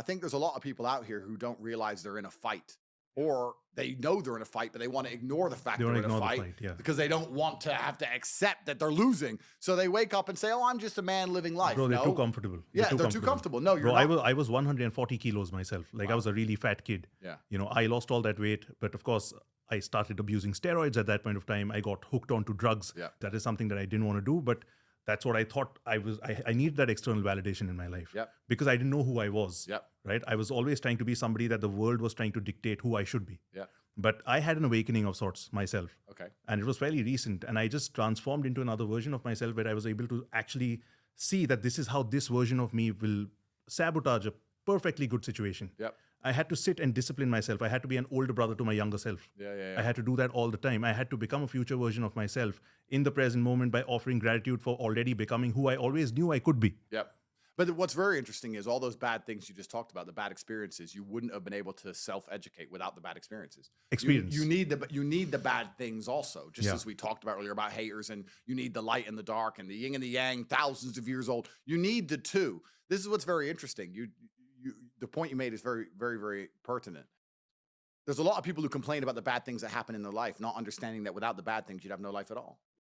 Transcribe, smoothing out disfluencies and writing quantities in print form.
I think there's a lot of people out here who don't realize they're in a fight, or they know they're in a fight, but they want to ignore the fact They they're want in to a ignore the fight fight. Yeah. because they don't want to have to accept that they're losing. So they wake up and say, "Oh, I'm just a man living life." Bro, they're No. too comfortable. Yeah, they're too comfortable. No, you're Bro, not. I was 140 kilos myself. Like I was a really fat kid. Yeah. You know, I lost all that weight, but of course I started abusing steroids at that point of time. I got hooked onto drugs. Yeah. That is something that I didn't want to do, but that's what I thought I needed that external validation in my life. Yep. Because I didn't know who I was. Yep. Right? I was always trying to be somebody that the world was trying to dictate who I should be. Yeah. But I had an awakening of sorts myself. Okay. And it was fairly recent. And I just transformed into another version of myself where I was able to actually see that this is how this version of me will sabotage a perfectly good situation. Yep. I had to sit and discipline myself. I had to be an older brother to my younger self. Yeah. I had to do that all the time. I had to become a future version of myself in the present moment by offering gratitude for already becoming who I always knew I could be. Yep. But what's very interesting is all those bad things you just talked about, the bad experiences, you wouldn't have been able to self-educate without the bad experiences. Experience. You need the bad things also, just Yeah. as we talked about earlier about haters, and you need the light and the dark and the yin and the yang, thousands of years old. You need the two. This is what's very interesting. The point you made is very, very, very pertinent. There's a lot of people who complain about the bad things that happen in their life, not understanding that without the bad things, you'd have no life at all.